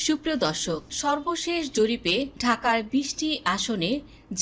সুপ্রিয় দর্শক, সর্বশেষ জরিপে ঢাকার ২০টি আসনে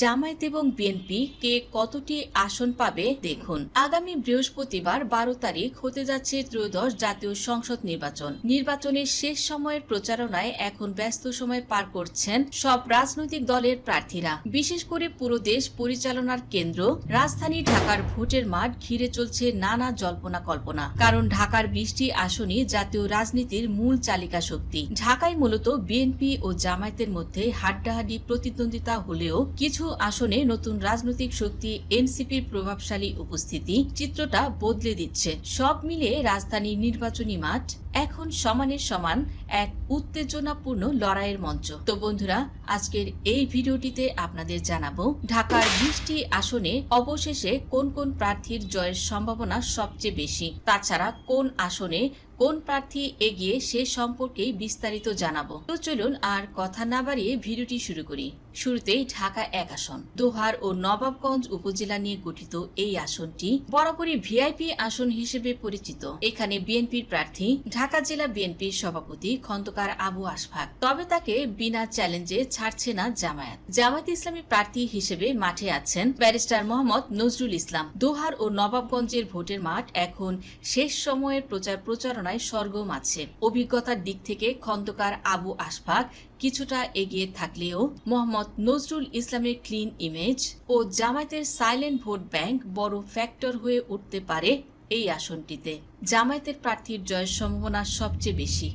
জামায়াত এবং বিএনপি কে কতটি আসন পাবে দেখুন। আগামী বৃহস্পতিবার ১২ তারিখ হতে যাচ্ছে ত্রয়োদশ জাতীয় সংসদ নির্বাচন। নির্বাচনের শেষ সময়ের প্রচারণায় এখন ব্যস্ত সময় পার করছেন সব রাজনৈতিক দলের প্রার্থীরা। বিশেষ করে পুরো দেশ পরিচালনার কেন্দ্র রাজধানী ঢাকার ভোটের মাঠ ঘিরে চলছে নানা জল্পনা কল্পনা। কারণ ঢাকার ২০টি আসনই জাতীয় রাজনীতির মূল চালিকা শক্তি। ঢাকায় মূলত বিএনপি ও জামায়াতের মধ্যে হাড্ডাহাড্ডি প্রতিদ্বন্দ্বিতা হলেও কিছু আসনে নতুন রাজনৈতিক শক্তি এনসিপির প্রভাবশালী উপস্থিতি চিত্রটা বদলে দিচ্ছে। সব মিলে রাজধানীর নির্বাচনী মাঠ এখন সমানের সমান এক উত্তেজনাপূর্ণ লড়াইয়ের মঞ্চ। তো বন্ধুরা, আজকের এই ভিডিওটিতে আপনাদের জানাবো ঢাকার ২০টি আসনে অবশেষে কোন কোন প্রার্থীর জয়ের সম্ভাবনা সবচেয়ে বেশি। তাছাড়া কোন আসনে কোন প্রার্থী এগিয়ে সে সম্পর্কে বিস্তারিত জানাবো। তো চলুন আর কথা না বাড়িয়ে ভিডিওটি শুরু করি। শুরুতেই ঢাকা ১ আসন। দোহার ও নবাবগঞ্জ উপজেলা নিয়ে গঠিত এই আসনটি বরাবরই ভিআইপি আসন হিসেবে পরিচিত। এখানে বিএনপির প্রার্থী ঢাকা জেলা বিএনপির সভাপতি খন্দকার আবু আশফাক। তবে তাকে বিনা চ্যালেঞ্জে ছাড়ছে না জামায়াত। জামায়াত ইসলামী প্রার্থী হিসেবে মাঠে আছেন ব্যারিস্টার মোহাম্মদ নজরুল ইসলাম। দোহার ও নবাবগঞ্জের ভোটের মাঠ এখন শেষ সময়ের প্রচারণায় সরগরম আছে। অভিজ্ঞতার দিক থেকে খন্দকার আবু আশফাক কিছুটা এগিয়ে থাকলেও মোহাম্মদ নজরুল ইসলামের ক্লিন ইমেজ ও জামায়াতের সাইলেন্ট ভোট ব্যাংক বড় ফ্যাক্টর হয়ে উঠতে পারে এই আসনটিতে। জামায়াতের প্রার্থীর জয়ের সম্ভাবনা সবচেয়ে বেশি।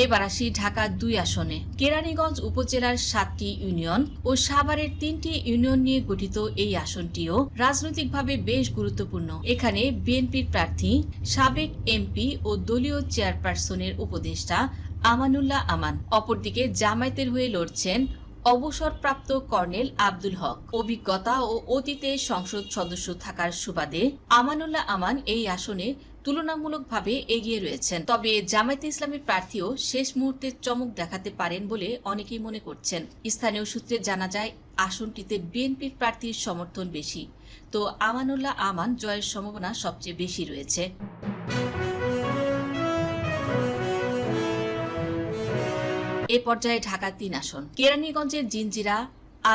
এবার আসি ঢাকা ২ আসনে। কেরানীগঞ্জ উপজেলার ৭টি ইউনিয়ন ও সাভারের ৩টি ইউনিয়ন নিয়ে গঠিত এই আসনটিও রাজনৈতিকভাবে বেশ গুরুত্বপূর্ণ। এখানে বিএনপির প্রার্থী সাবেক এমপি ও দলীয় চেয়ারপারসনের উপদেষ্টা আমানুল্লাহ আমান। অপরদিকে জামায়াতের হয়ে লড়ছেন অবসরপ্রাপ্ত কর্নেল আব্দুল হক। অভিজ্ঞতা ও অতীতে সংসদ সদস্য থাকার সুবাদে আমানুল্লাহ আমান এই আসনে তুলনামূলকভাবে এগিয়ে রয়েছেন। তবে জামায়াতে ইসলামী প্রার্থীও শেষ মুহূর্তে চমক দেখাতে পারেন বলে অনেকেই মনে করছেন। স্থানীয় সূত্রে জানা যায় আসনটিতে বিএনপির প্রার্থীর সমর্থন বেশি। তো আমানুল্লাহ আমান জয়ের সম্ভাবনা সবচেয়ে বেশি রয়েছে। এ পর্যায়ে ঢাকা ৩ আসন। কেরানীগঞ্জের জিঞ্জিরা,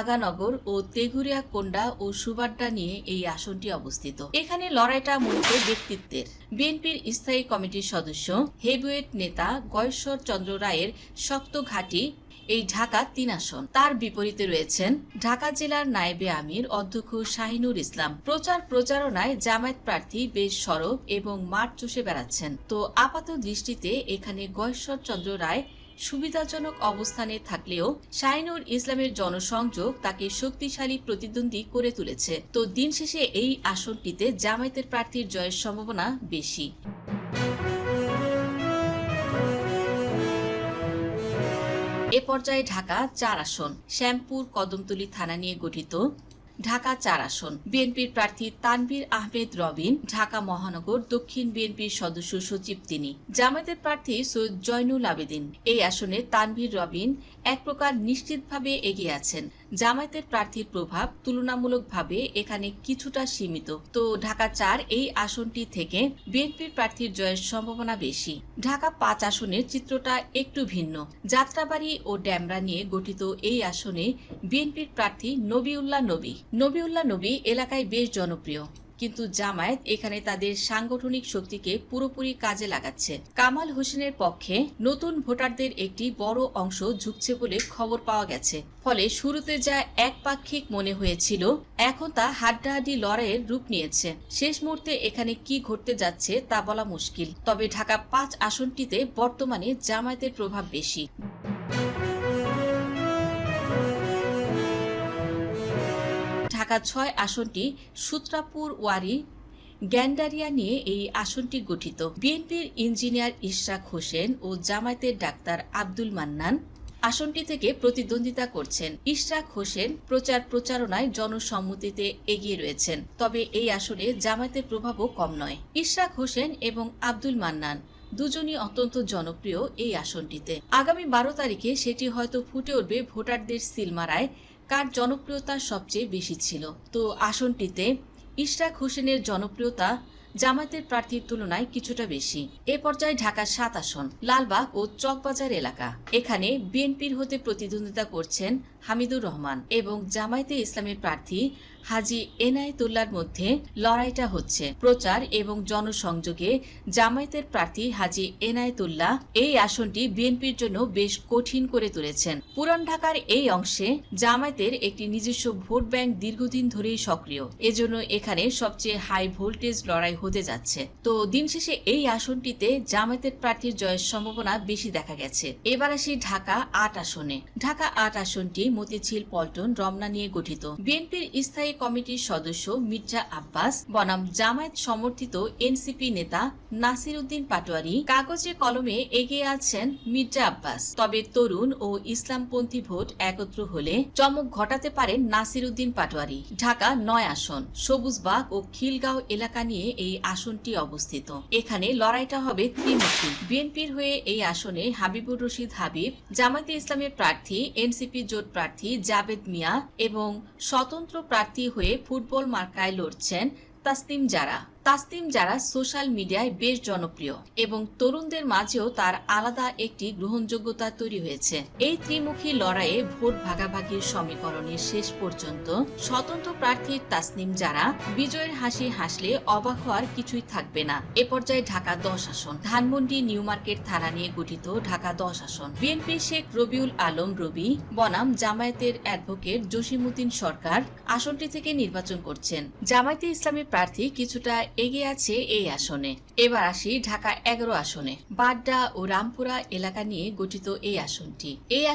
আগানগর ও তেঘুরিয়া কোন্ডা ও সুবাড্ডা নিয়ে এই আসনটি অবস্থিত। এখানে লড়াইটা মূলত ব্যক্তিত্বের। বিএনপির স্থায়ী কমিটির সদস্য হেভিওয়েট নেতা গয়েশ্বর চন্দ্র রায়ের শক্ত ঘাঁটি এই ঢাকা ৩ আসন। তার বিপরীতে রয়েছেন ঢাকা জেলার নায়েবে আমির অধ্যক্ষ শাহিনুর ইসলাম। প্রচারণায় জামায়াত প্রার্থী বেশ সরব এবং মাঠ চষে বেড়াচ্ছেন। তো আপাত দৃষ্টিতে এখানে গয়েশ্বর চন্দ্র রায় সুবিধাজনক অবস্থানে থাকলেও শাহিনুর ইসলামের জনসংযোগ তাকে শক্তিশালী প্রতিদ্বন্দ্বী করে তুলেছে। তো দিন শেষে এই আসনটিতে জামায়াতের প্রার্থীর জয়ের সম্ভাবনা বেশি। এ পর্যায়ে ঢাকা ৪ আসন। শ্যামপুর কদমতলী থানা নিয়ে গঠিত ঢাকা ৪ আসন। বিএনপির প্রার্থী তানভীর আহমেদ রবিন। ঢাকা মহানগর দক্ষিণ বিএনপির সদস্য সচিব তিনি। জামায়াতের প্রার্থী সৈয়দ জয়নুল আবেদিন। এই আসনে তানভীর রবিন এক প্রকার নিশ্চিতভাবে এগিয়ে আছেন। জামায়াতের প্রার্থীর প্রভাব তুলনামূলকভাবে এখানে কিছুটা সীমিত। তো ঢাকা ৪ এই আসনটি থেকে বিএনপির প্রার্থীর জয়ের সম্ভাবনা বেশি। ঢাকা ৫ আসনের চিত্রটা একটু ভিন্ন। যাত্রাবাড়ি ও ড্যামরা নিয়ে গঠিত এই আসনে বিএনপির প্রার্থী নবিউল্লাহ নবী এলাকায় বেশ জনপ্রিয়, কিন্তু জামায়াত এখানে তাদের সাংগঠনিক শক্তিকে পুরোপুরি কাজে লাগাচ্ছে। কামাল হোসেনের পক্ষে নতুন ভোটারদের একটি বড় অংশ ঝুঁকছে বলে খবর পাওয়া গেছে। ফলে শুরুতে যা একপাক্ষিক মনে হয়েছিল এখন তা হাড্ডাহাড্ডি লড়াইয়ের রূপ নিয়েছে। শেষ মুহূর্তে এখানে কি ঘটতে যাচ্ছে তা বলা মুশকিল। তবে ঢাকা ৫ আসনটিতে বর্তমানে জামায়াতের প্রভাব বেশি। ঢাকা ৬ আসনটি সূত্রাপুর ওয়ারী গ্যান্ডারিয়া নিয়ে এই আসনটি গঠিত। বিএনপির ইঞ্জিনিয়ার ইশরাক হোসেন ও জামায়াতের ডাক্তার আব্দুল মান্নান আসনটি থেকে প্রতিদ্বন্দ্বিতা করছেন। ইশরাক হোসেন প্রচারণায় জনসম্মতিতে এগিয়ে রয়েছেন। তবে এই আসনে জামায়াতের প্রভাবও কম নয়। ইশরাক হোসেন এবং আব্দুল মান্নান দুজনই অত্যন্ত জনপ্রিয় এই আসনটিতে। আগামী ১২ তারিখে সেটি হয়তো ফুটে উঠবে ভোটারদের সিলমারায় কার জনপ্রিয়তা সবচেয়ে বেশি ছিল। তো আসনটিতে ইশরাক হোসেনের জনপ্রিয়তা জামায়াতের প্রার্থীর তুলনায় কিছুটা বেশি। এ পর্যায়ে ঢাকার 7 আসন লালবাগ ও চকবাজার এলাকা। এখানে বিএনপির হতে প্রতিদ্বন্দ্বিতা করছেন হামিদুর রহমান এবং জামায়াতে ইসলামের প্রার্থী হাজী এনায়েতুল্লাহর মধ্যে লড়াইটা হচ্ছে। প্রচার এবং জনসংযোগে জামায়াতের প্রার্থী হাজী এনায়েতুল্লাহ এই আসনটি বিএনপির জন্য বেশ কঠিন করে তুলেছেন। পুরান ঢাকার এই অংশে জামায়াতের একটি নিজস্ব ভোট ব্যাংক দীর্ঘদিন ধরেই সক্রিয়, এজন্য এখানে সবচেয়ে হাই ভোল্টেজ লড়াই হতে যাচ্ছে। তো দিন শেষে এই আসনটিতে জামায়াতের প্রার্থীর জয়ের সম্ভাবনা বেশি দেখা গেছে। এবার আসি ঢাকা 8 আসনে। ঢাকা 8 আসনটি মতিঝিল, পল্টন, রমনা নিয়ে গঠিত। বিএনপির স্থায়ী কমিটির সদস্য মির্জা আব্বাস বনাম জামায়াত সমর্থিত এনসিপি নেতা নাসির উদ্দিন পাটোয়ারি কাগজে কলমে এগিয়ে আছেন মির্জা আব্বাস। তবে তরুণ ও ইসলামপন্থী ভোট একত্র হলে চমক ঘটাতে পারেন নাসির উদ্দিন পাটোয়ারি। ঢাকা 9 আসন সবুজবাগ ও খিলগাঁও এলাকা নিয়ে এই আসনটি অবস্থিত। এখানে লড়াইটা হবে ত্রিমুখী। বিএনপির হয়ে এই আসনে হাবিবুর রশিদ হাবিব, জামায়াতে ইসলামের প্রার্থী এনসিপি জোট প্রার্থী জাবেদ মিয়া এবং স্বতন্ত্র প্রার্থী হয়ে ফুটবল মার্কায় লড়ছেন তাসনিম জারা। তাসনিম জারা সোশ্যাল মিডিয়ায় বেশ জনপ্রিয় এবং তরুণদের মাঝেও তার আলাদা একটি গ্রহণযোগ্যতা তৈরি হয়েছে। এই ত্রিমুখী লড়াইয়ে ভোট ভাগাভাগির সমীকরণের শেষ পর্যন্ত স্বতন্ত্র প্রার্থী তাসনিম জারা বিজয়ের হাসি হাসলে অবাক হওয়ার কিছুই থাকবে না। এ পর্যায়ে ঢাকা 10 আসন ধানমন্ডি নিউ মার্কেট থানা নিয়ে গঠিত ঢাকা 10 আসন। বিএনপি শেখ রবিউল আলম রবি বনাম জামায়াতের অ্যাডভোকেট জসিমউদ্দিন সরকার আসনটি থেকে নির্বাচন করছেন। জামায়াতে ইসলামী প্রার্থী কিছুটা এগিয়ে আছে এই আসনে। এবার আসি ঢাকা 11 আসনে। বাড্ডা ও রামপুরা এলাকা নিয়ে গঠিত এই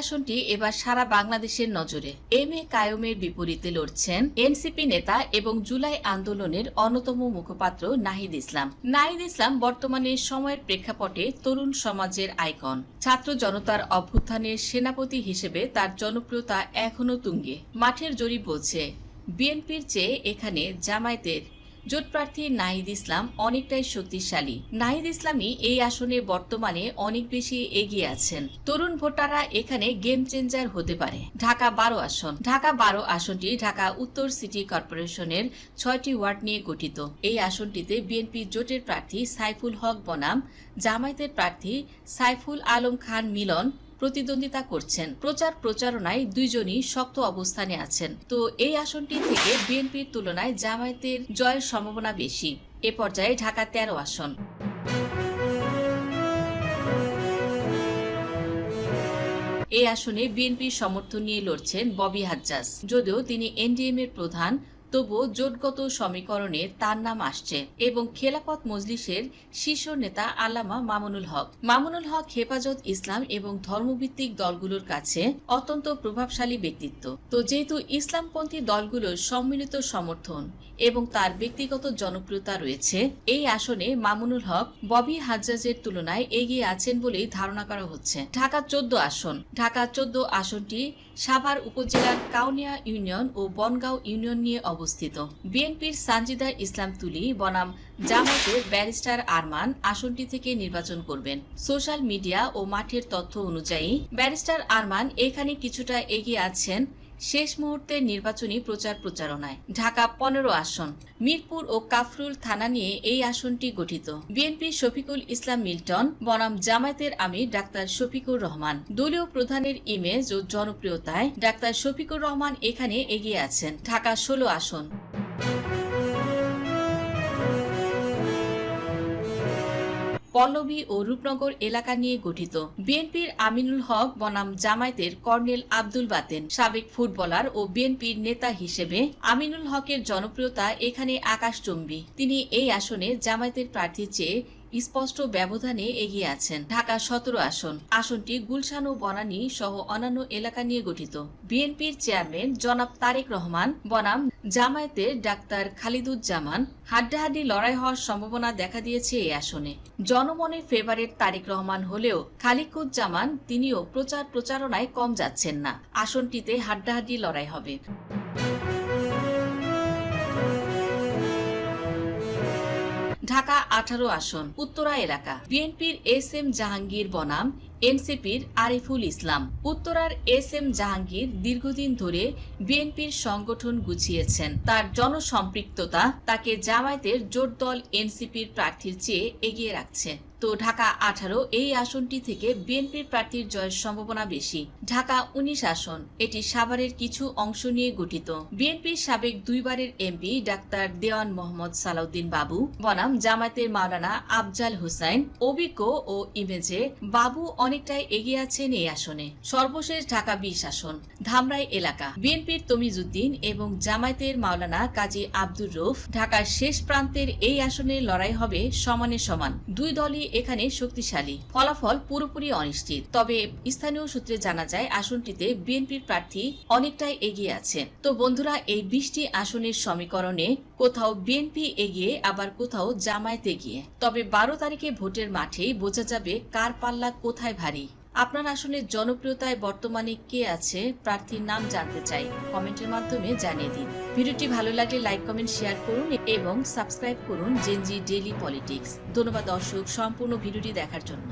আসনটি এবার সারা বাংলাদেশের নজরে। এম এ কায়ুমের বিপরীতে লড়ছেন এনসিপি নেতা এবং জুলাই আন্দোলনের অন্যতম মুখপাত্র নাহিদ ইসলাম। নাহিদ ইসলাম বর্তমানে সময়ের প্রেক্ষাপটে তরুণ সমাজের আইকন। ছাত্র জনতার অভ্যুত্থানের সেনাপতি হিসেবে তার জনপ্রিয়তা এখনো তুঙ্গে। মাঠের জরিপ বলছে বিএনপির চেয়ে এখানে জামায়াতের জোট প্রার্থী নাহিদ ইসলাম অনেকটাই শক্তিশালী। নাহিদ ইসলামই এই আসনে বর্তমানে অনেক বেশি এগিয়ে আছেন। তরুণ ভোটাররা এখানে গেম চেঞ্জার হতে পারে। ঢাকা 12 আসন। ঢাকা 12 আসনটি ঢাকা উত্তর সিটি কর্পোরেশনের 6টি ওয়ার্ড নিয়ে গঠিত। এই আসনটিতে বিএনপি জোটের প্রার্থী সাইফুল হক বনাম জামায়াতের প্রার্থী সাইফুল আলম খান মিলন প্রতিদ্বন্দ্বিতা করছেন। প্রচারণায় দুইজনই শক্ত অবস্থানে আছেন। তো এই আসনটি থেকে বিএনপির তুলনায় জামায়াতের জয়ের সম্ভাবনা বেশি। এ পর্যায়ে ঢাকা 13 আসন। এই আসনে বিএনপির সমর্থন নিয়ে লড়ছেন ববি হাজ্জাজ। যদিও তিনি এনডিএম এর প্রধান, তবুও জোটগত সমীকরণে তার নাম আসছে এবং খেলাফত মজলিসের শীর্ষ নেতা আল্লামা মামুনুল হক হেফাজত ইসলাম এবং ধর্মভিত্তিক দলগুলোর কাছে অত্যন্ত প্রভাবশালী ব্যক্তিত্ব। তো যেহেতু ইসলামপন্থী দলগুলোর সম্মিলিত সমর্থন এবং তার ব্যক্তিগত জনপ্রিয়তা রয়েছে, এই আসনে মামুনুল হক ববি হাজ্জাজের তুলনায় এগিয়ে আছেন বলেই ধারণা করা হচ্ছে। ঢাকা 14 আসন। ঢাকা 14 আসনটি সাভার উপজেলার কাউনিয়া ইউনিয়ন ও বনগাঁও ইউনিয়ন নিয়ে অবস্থিত। বিএনপির সানজিদা ইসলাম তুলি বনাম জামায়াতের ব্যারিস্টার আরমান আসনটি থেকে নির্বাচন করবেন। সোশ্যাল মিডিয়া ও মাঠের তথ্য অনুযায়ী ব্যারিস্টার আরমান এখানে কিছুটা এগিয়ে আছেন শেষ মুহূর্তের নির্বাচনী প্রচারণায়। ঢাকা 15 আসন। মিরপুর ও কাফরুল থানা নিয়ে এই আসনটি গঠিত। বিএনপি শফিকুল ইসলাম মিল্টন বনাম জামায়াতের আমির ডাক্তার শফিকুর রহমান। দলীয় প্রধানের ইমেজ ও জনপ্রিয়তায় ডাক্তার শফিকুর রহমান এখানে এগিয়ে আছেন। ঢাকা 16 আসন। পল্লবী ও রূপনগর এলাকা নিয়ে গঠিত। বিএনপির আমিনুল হক বনাম জামায়াতের কর্নেল আব্দুল বাতেন। সাবেক ফুটবলার ও বিএনপির নেতা হিসেবে আমিনুল হকের জনপ্রিয়তা এখানে আকাশচুম্বী। তিনি এই আসনে জামায়াতের প্রার্থীর চেয়ে স্পষ্ট ব্যবধানে এগিয়ে আছেন। ঢাকা 17 আসন। আসনটি গুলশান ও বনানী সহ অন্যান্য এলাকা নিয়ে গঠিত। বিএনপির চেয়ারম্যান জনাব তারেক রহমান বনাম জামায়াতের ডাক্তার খালিদুজ্জামান। হাড্ডাহাড্ডি লড়াই হওয়ার সম্ভাবনা দেখা দিয়েছে এই আসনে। জনমনের ফেভারিট তারেক রহমান হলেও খালিকুজ্জামান তিনিও প্রচারণায় কম যাচ্ছেন না। আসনটিতে হাড্ডাহাড্ডি লড়াই হবে। ঢাকা 18 আসন। উত্তরা এলাকা। বিএনপির এস এম জাহাঙ্গীর বনাম এনসিপির আরিফুল ইসলাম। উত্তরার এস এম জাহাঙ্গীর দীর্ঘদিন ধরে বিএনপির সংগঠন গুছিয়েছেন। তার জনসম্পৃক্ততা তাকে জামায়াতের জোট দল এনসিপির প্রার্থীর চেয়ে এগিয়ে রাখছে। তো ঢাকা 18 এই আসনটি থেকে বিএনপির প্রার্থীর জয়ের সম্ভাবনা বেশি। ঢাকা 19 আসন, এটি সাভারের কিছু অংশ নিয়ে গঠিত। বিএনপির সাবেক দুইবারের এমপি ডাক্তার দেওয়ান মোহাম্মদ সালাউদ্দিন বাবু বনাম জামায়াতের মাওলানা আফজাল হোসাইন, অভিজ্ঞ ও ইমেজে বাবু অনেকটাই এগিয়ে আছেন এই আসনে। সর্বশেষ ঢাকা 20 আসন, ধামরাই এলাকা, বিএনপির তমিজউদ্দিন এবং জামায়াতের মাওলানা কাজী আব্দুর রউফ। ঢাকার শেষ প্রান্তের এই আসনে লড়াই হবে সমানে সমান। দুই দলই এখানে শক্তিশালী, ফলাফল পুরোপুরি অনিশ্চিত। তবে স্থানীয় সূত্রে জানা যায় আসনটিতে বিএনপির প্রার্থী অনেকটাই এগিয়ে আছে। তো বন্ধুরা, এই 20টি আসনের সমীকরণে কোথাও বিএনপি এগিয়ে, আবার কোথাও জামায়াত এগিয়ে। তবে 12 তারিখে ভোটের মাঠেই বোঝা যাবে কার পাল্লা কোথায় ভারী। আপনার আসনের জনপ্রিয়তায় বর্তমানে কে আছে, প্রার্থীর নাম জানতে চাই, কমেন্টের মাধ্যমে জানিয়ে দিন। ভিডিওটি ভালো লাগলে লাইক, কমেন্ট, শেয়ার করুন এবং সাবস্ক্রাইব করুন জেনজি ডেইলি পলিটিক্স। ধন্যবাদ দর্শক সম্পূর্ণ ভিডিওটি দেখার জন্য।